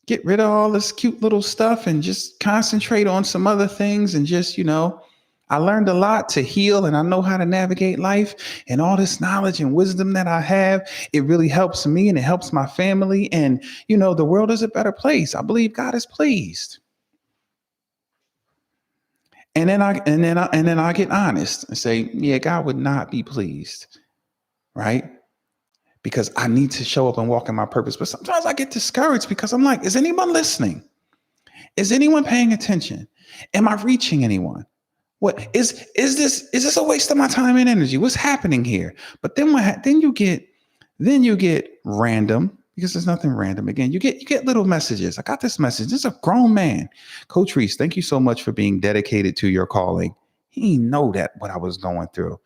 A: get rid of all this cute little stuff and just concentrate on some other things and just, I learned a lot to heal, and I know how to navigate life, and all this knowledge and wisdom that I have, it really helps me and it helps my family. And, the world is a better place. I believe God is pleased. And then I get honest and say, yeah, God would not be pleased. Right? Because I need to show up and walk in my purpose. But sometimes I get discouraged because I'm like, is anyone listening? Is anyone paying attention? Am I reaching anyone? What is this a waste of my time and energy? What's happening here? But then you get random, because there's nothing random. Again, you get little messages. I got this message. This is a grown man. Coach Reese, thank you so much for being dedicated to your calling. He didn't know that what I was going through,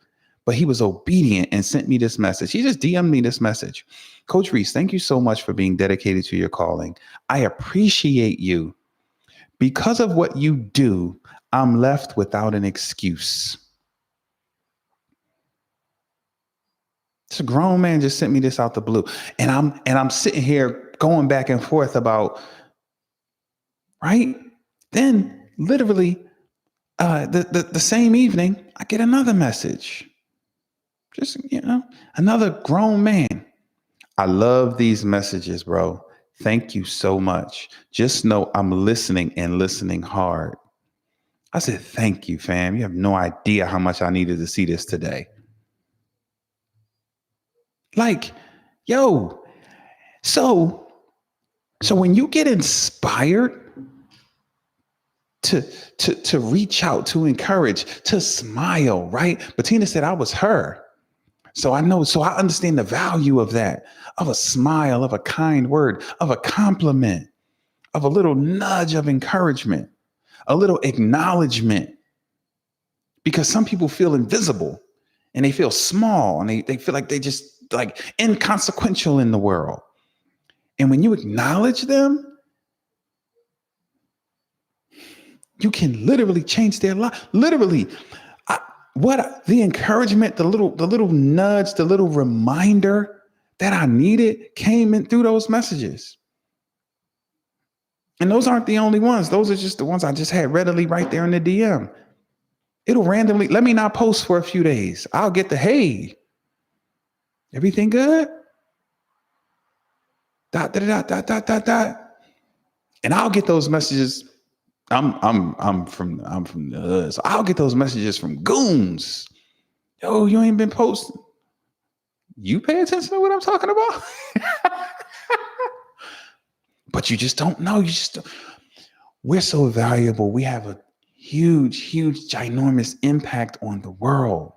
A: but he was obedient and sent me this message. He just DM'd me this message. Coach Reese, thank you so much for being dedicated to your calling. I appreciate you. Because of what you do, I'm left without an excuse. It's a grown man just sent me this out the blue. And I'm sitting here going back and forth about, right? Then literally the same evening, I get another message. Just, another grown man. I love these messages, bro. Thank you so much. Just know I'm listening and listening hard. I said, thank you, fam. You have no idea how much I needed to see this today. Like, yo, so when you get inspired to reach out, to encourage, to smile, right? Bettina said I was her. So I understand the value of that, of a smile, of a kind word, of a compliment, of a little nudge of encouragement, a little acknowledgement. Because some people feel invisible and they feel small and they feel like they just like inconsequential in the world. And when you acknowledge them, you can literally change their life. Literally, the encouragement, the little nudge, the little reminder that I needed came in through those messages. And those aren't the only ones. Those are just the ones I just had readily right there in the DM. It'll randomly, let me not post for a few days. I'll get the, hey, everything good? ... And I'll get those messages. I'm from the hood, so I'll get those messages from goons. Yo, you ain't been posting. You pay attention to what I'm talking about? But you just don't know. We're so valuable. We have a huge, ginormous impact on the world.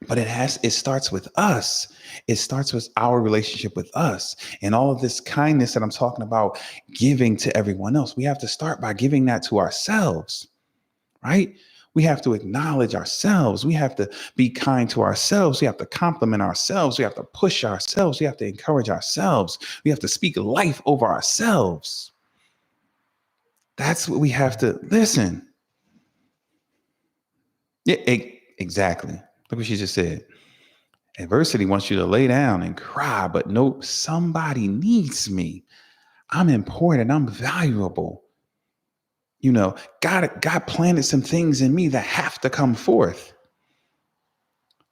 A: But it starts with us. It starts with our relationship with us, and all of this kindness that I'm talking about giving to everyone else. We have to start by giving that to ourselves, right? We have to acknowledge ourselves. We have to be kind to ourselves. We have to compliment ourselves. We have to push ourselves. We have to encourage ourselves. We have to speak life over ourselves. That's what we have to listen. Yeah, exactly. Look what she just said. Adversity wants you to lay down and cry, but nope, somebody needs me. I'm important. I'm valuable. You know, God planted some things in me that have to come forth.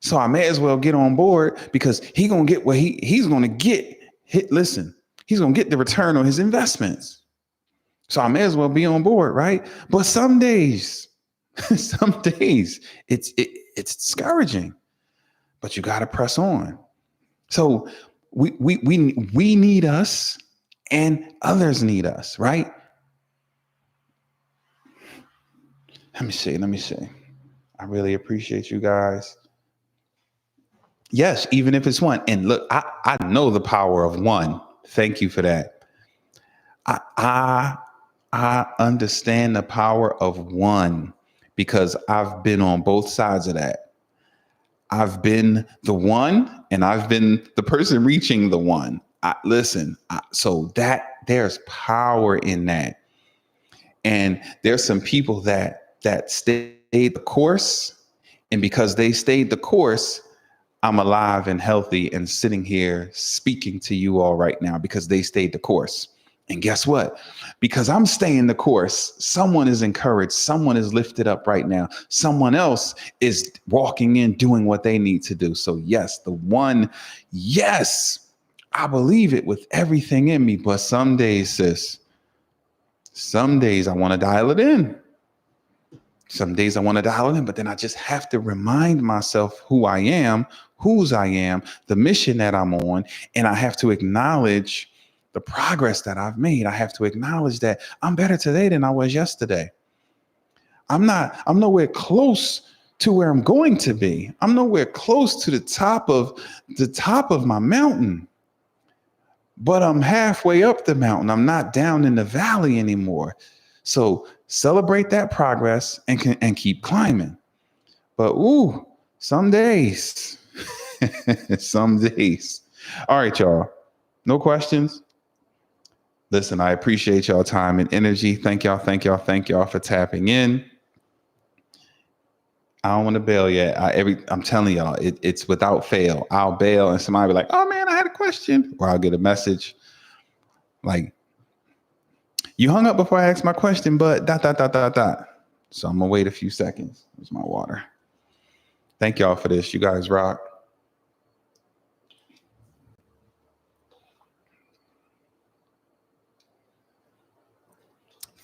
A: So I may as well get on board because he's gonna get what he's gonna get. Listen, he's gonna get the return on his investments. So I may as well be on board, right? But some days, some days it's discouraging. But you got to press on. So we need us, and others need us, right? Let me see. I really appreciate you guys. Yes, even if it's one. And look, I know the power of one. Thank you for that. I I understand the power of one because I've been on both sides of that. I've been the one and I've been the person reaching the one. So that there's power in that. And there's some people that stayed the course, and because they stayed the course, I'm alive and healthy and sitting here speaking to you all right now because they stayed the course. And guess what? Because I'm staying the course, someone is encouraged, someone is lifted up right now, someone else is walking in doing what they need to do. So yes, the one, yes, I believe it with everything in me. But some days, sis, some days I want to dial it in. Some days I want to dial it in, but then I just have to remind myself who I am, whose I am, the mission that I'm on, and I have to acknowledge the progress that I've made. I have to acknowledge that I'm better today than I was yesterday. I'm nowhere close to where I'm going to be. I'm nowhere close to the top of my mountain. But I'm halfway up the mountain. I'm not down in the valley anymore. So celebrate that progress and keep climbing. But some days, some days. All right, y'all. No questions? Listen, I appreciate y'all time and energy. Thank y'all for tapping in. I don't want to bail yet. I'm telling y'all, it's without fail. I'll bail and somebody be like, "Oh man, I had a question," or I'll get a message like, "You hung up before I asked my question, but ... So I'm gonna wait a few seconds. There's my water. Thank y'all for this. You guys rock.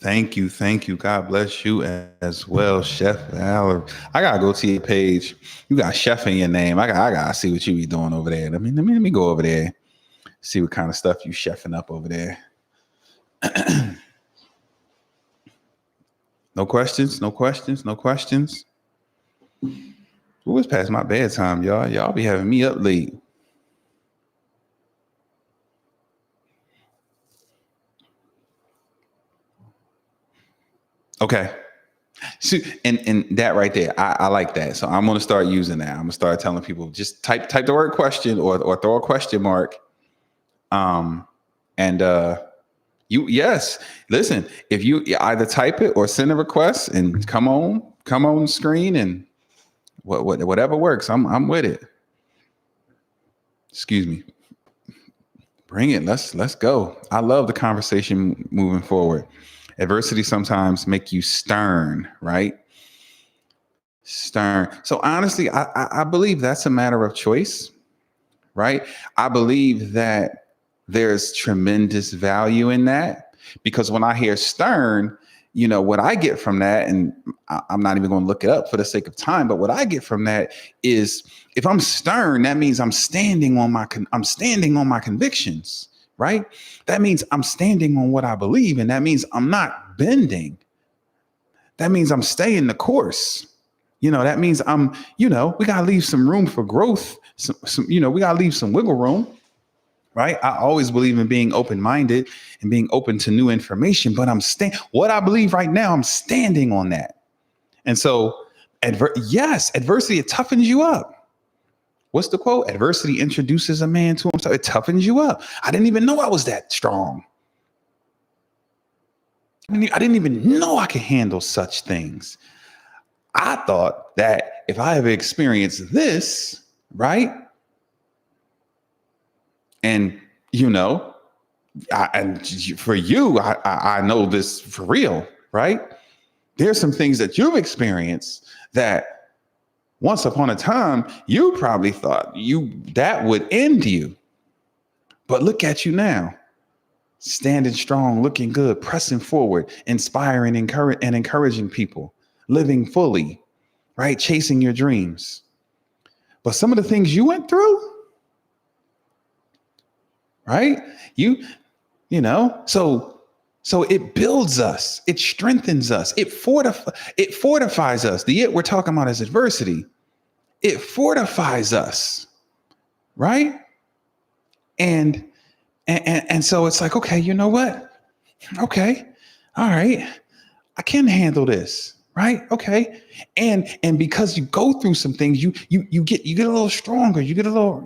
A: Thank you. God bless you as well, Chef Valerie. I gotta go to your page. You got Chef in your name. I gotta see what you be doing over there. Let me go over there. See what kind of stuff you chefing up over there. No questions. Ooh, it's past my bedtime, y'all. Y'all be having me up late. Okay. So, and that right there, I like that. So I'm gonna start using that. I'm gonna start telling people just type the word question or throw a question mark. And yes, listen, if you either type it or send a request and come on screen and whatever works, I'm with it. Excuse me. Bring it. Let's go. I love the conversation moving forward. Adversity sometimes make you stern, right? Stern. So honestly, I believe that's a matter of choice, right? I believe that there's tremendous value in that because when I hear stern, what I get from that, and I'm not even going to look it up for the sake of time, but what I get from that is if I'm stern, that means I'm standing on my convictions, right? That means I'm standing on what I believe, and that means I'm not bending. That means I'm staying the course. That means we got to leave some room for growth. We got to leave some wiggle room, right? I always believe in being open-minded and being open to new information, but what I believe right now, I'm standing on that. And so, yes, adversity, it toughens you up. What's the quote? Adversity introduces a man to himself. It toughens you up. I didn't even know I was that strong. I didn't even know I could handle such things. I thought that if I ever experienced this, right? And, for you, I know this for real, right? There's some things that you've experienced that once upon a time, you probably thought that would end you. But look at you now, standing strong, looking good, pressing forward, inspiring, and encouraging people, living fully, right? Chasing your dreams. But some of the things you went through, right? So it builds us, it strengthens us, it fortifies us. The it we're talking about is adversity. It fortifies us, right? And so it's like, okay, you know what? Okay, all right, I can handle this, right? Okay, and because you go through some things, you get a little stronger, you get a little,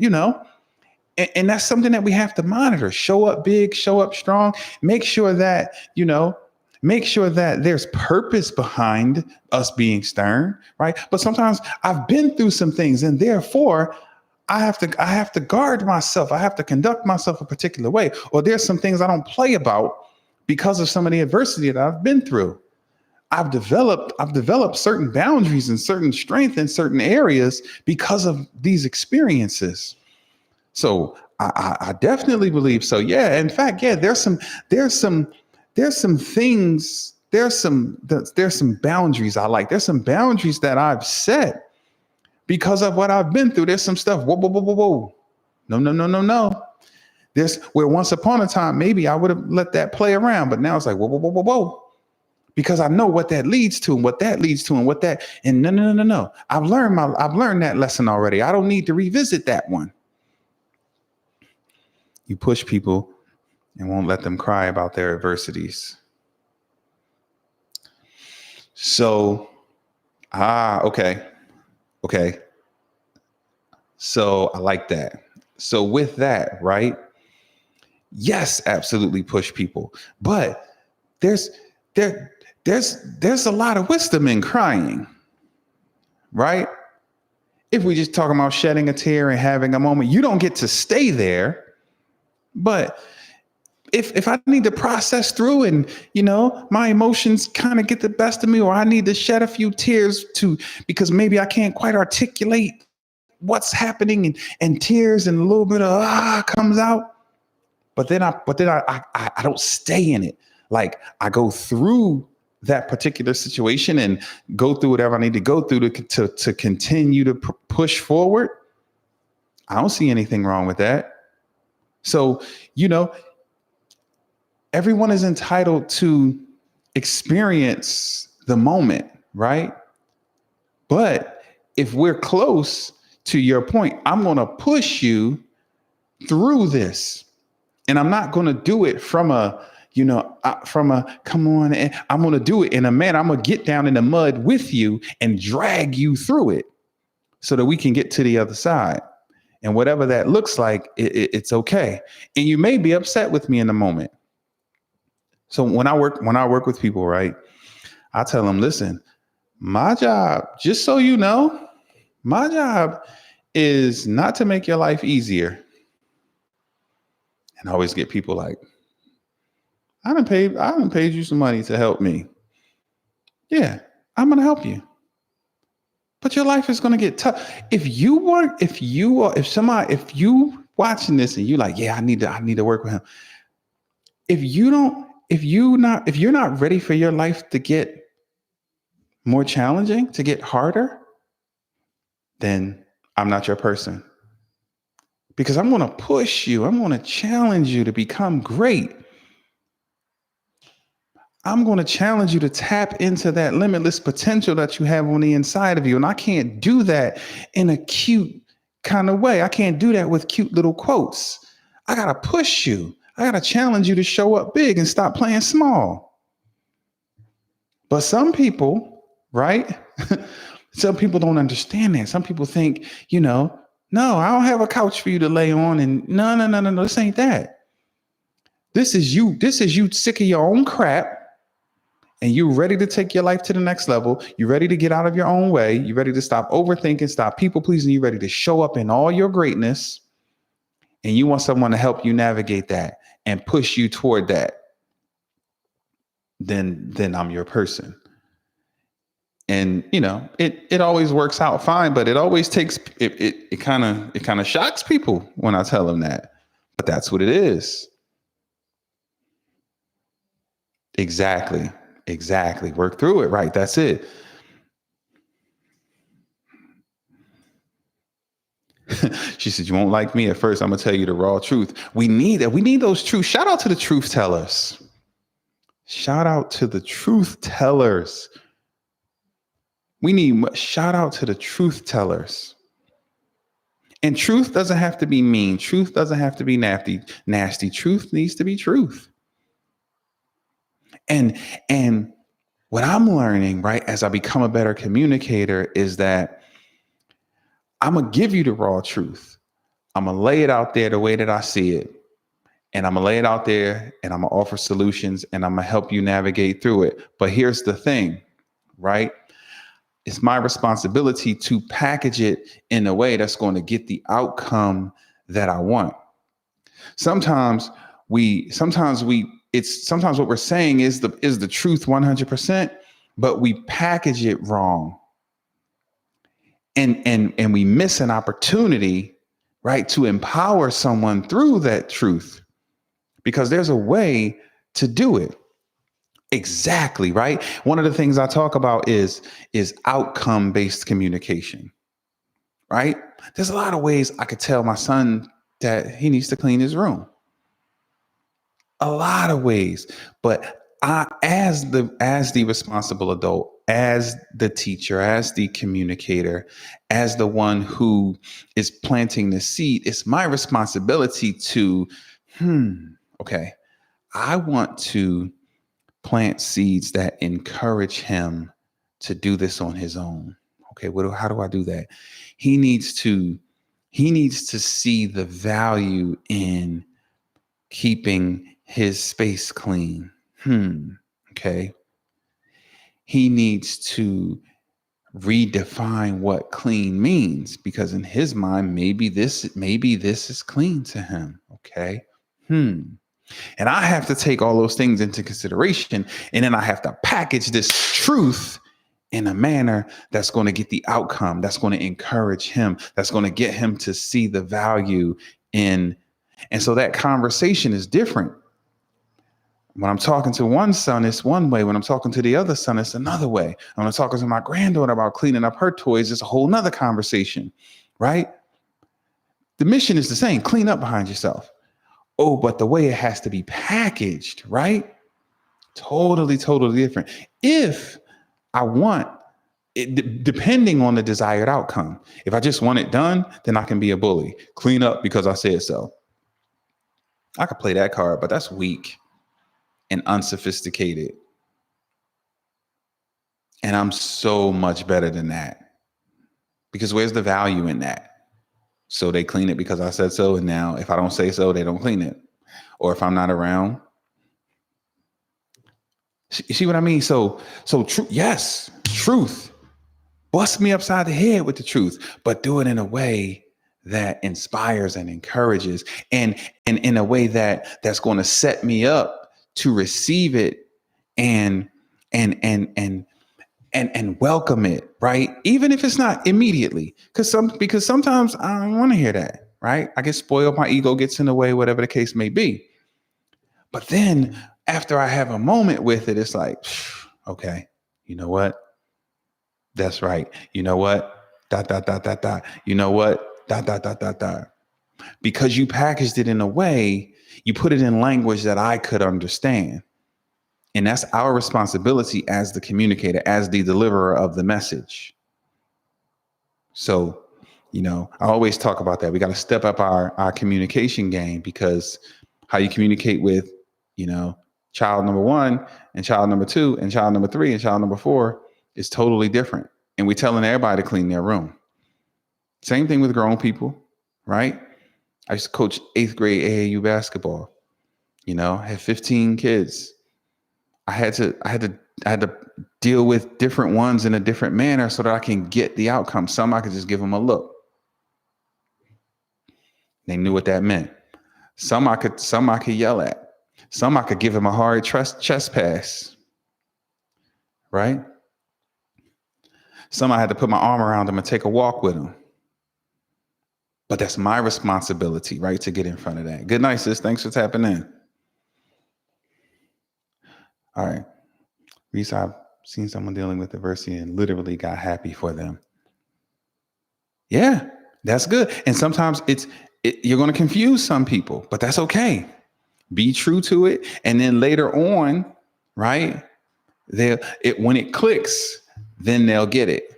A: and that's something that we have to monitor. Show up big, show up strong. Make sure that there's purpose behind us being stern, right? But sometimes I've been through some things, and therefore I have to guard myself. I have to conduct myself a particular way. Or there's some things I don't play about because of some of the adversity that I've been through. I've developed certain boundaries and certain strength in certain areas because of these experiences. So I definitely believe so. Yeah. In fact, yeah, there's some things, there's some boundaries I like. There's some boundaries that I've set because of what I've been through. There's some stuff. Whoa, whoa, whoa, whoa, whoa. No. There's where once upon a time, maybe I would have let that play around, but now it's like, whoa, whoa, whoa, whoa, whoa. Because I know what that leads to and what that leads to and no. I've learned that lesson already. I don't need to revisit that one. You push people and won't let them cry about their adversities. So, okay. So I like that. So with that, right? Yes, absolutely push people. But there's a lot of wisdom in crying, right? If we just talking about shedding a tear and having a moment, you don't get to stay there. But if I need to process through and, my emotions kind of get the best of me, or I need to shed a few tears because maybe I can't quite articulate what's happening and tears and a little bit of comes out. But then I don't stay in it. Like I go through that particular situation and go through whatever I need to go through to continue to push forward. I don't see anything wrong with that. So, everyone is entitled to experience the moment, right? But if we're close to your point, I'm going to push you through this. And I'm not going to do it from a come on. And I'm going to do it in a manner. I'm going to get down in the mud with you and drag you through it so that we can get to the other side. And whatever that looks like, it's okay. And you may be upset with me in the moment. So when I work with people, right, I tell them, listen, my job, just so you know, my job is not to make your life easier. And I always get people like, I done paid you some money to help me. Yeah, I'm going to help you. But your life is going to get tough. If you watching this and you like, yeah, I need to work with him. If you're not ready for your life to get more challenging, to get harder, then I'm not your person. Because I'm going to push you. I'm going to challenge you to become great. I'm going to challenge you to tap into that limitless potential that you have on the inside of you. And I can't do that in a cute kind of way. I can't do that with cute little quotes. I got to push you. I got to challenge you to show up big and stop playing small. But some people, right? Some people don't understand that. Some people think, no, I don't have a couch for you to lay on. And no, this ain't that. This is you. This is you sick of your own crap. And you're ready to take your life to the next level. You're ready to get out of your own way. You're ready to stop overthinking, stop people pleasing. You're ready to show up in all your greatness. And you want someone to help you navigate that and push you toward that. Then I'm your person. And it always works out fine, but it always takes it kind of shocks people when I tell them that. But that's what it is. Exactly. Work through it. Right. That's it. She said, you won't like me at first. I'm going to tell you the raw truth. We need that. We need those truths. Shout out to the truth tellers. Shout out to the truth tellers. Shout out to the truth tellers. And truth doesn't have to be mean. Truth doesn't have to be nasty. Truth needs to be truth. And what I'm learning, right, as I become a better communicator is that I'm going to give you the raw truth. I'm going to lay it out there the way that I see it. And I'm going to lay it out there and I'm going to offer solutions and I'm going to help you navigate through it. But here's the thing, right? It's my responsibility to package it in a way that's going to get the outcome that I want. Sometimes what we're saying is the truth 100%, but we package it wrong. And we miss an opportunity, right, to empower someone through that truth, because there's a way to do it. Exactly, right? One of the things I talk about is outcome-based communication, right? There's a lot of ways I could tell my son that he needs to clean his room. A lot of ways, but I, as the responsible adult, as the teacher, as the communicator, as the one who is planting the seed, it's my responsibility to, okay, I want to plant seeds that encourage him to do this on his own. Okay, how do I do that? He needs to see the value in keeping his space clean. Okay. He needs to redefine what clean means, because in his mind, maybe this is clean to him. Okay. And I have to take all those things into consideration. And then I have to package this truth in a manner that's going to get the outcome, that's going to encourage him, that's going to get him to see the value in. And so that conversation is different. When I'm talking to one son, it's one way. When I'm talking to the other son, it's another way. When I'm talking to my granddaughter about cleaning up her toys, it's a whole nother conversation, right? The mission is the same: clean up behind yourself. Oh, but the way it has to be packaged, right? Totally different. If I want it, depending on the desired outcome. If I just want it done, then I can be a bully. Clean up because I said so. I could play that card, but that's weak and unsophisticated. And I'm so much better than that. Because where's the value in that? So they clean it because I said so. And now if I don't say so, they don't clean it. Or if I'm not around. You see what I mean? So yes, truth. Bust me upside the head with the truth, but do it in a way that inspires and encourages, and in a way that's going to set me up to receive it and welcome it, right? Even if it's not immediately, because sometimes I don't want to hear that, right? I get spoiled, my ego gets in the way, whatever the case may be. But then after I have a moment with it, it's like, okay, you know what? That's right. You know what? ... You know what? ... Because you packaged it in a way, you put it in language that I could understand. And that's our responsibility as the communicator, as the deliverer of the message. So, I always talk about that. We got to step up our communication game, because how you communicate with, child number 1 and child number 2 and child number 3 and child number 4 is totally different. And we're telling everybody to clean their room. Same thing with grown people, right? I used to coach 8th grade AAU basketball. I had 15 kids. I had to deal with different ones in a different manner so that I can get the outcome. Some I could just give them a look. They knew what that meant. Some I could yell at. Some I could give them a hard chest pass. Right? Some I had to put my arm around them and take a walk with them. But that's my responsibility, right, to get in front of that. Good night, sis. Thanks for tapping in. All right. Reese, I've seen someone dealing with adversity and literally got happy for them. Yeah, that's good. And sometimes you're going to confuse some people, but that's okay. Be true to it. And then later on, right, when it clicks, then they'll get it.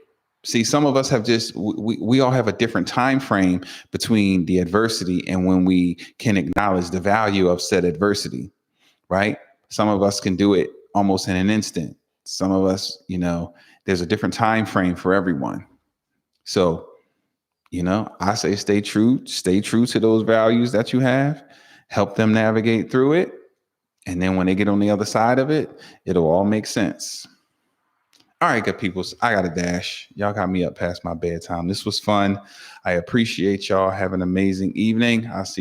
A: See, some of us have we all have a different time frame between the adversity and when we can acknowledge the value of said adversity, right? Some of us can do it almost in an instant. Some of us, there's a different time frame for everyone. So, I say stay true to those values that you have, help them navigate through it. And then when they get on the other side of it, it'll all make sense. All right, good people. I got a dash. Y'all got me up past my bedtime. This was fun. I appreciate y'all. Have an amazing evening. I'll see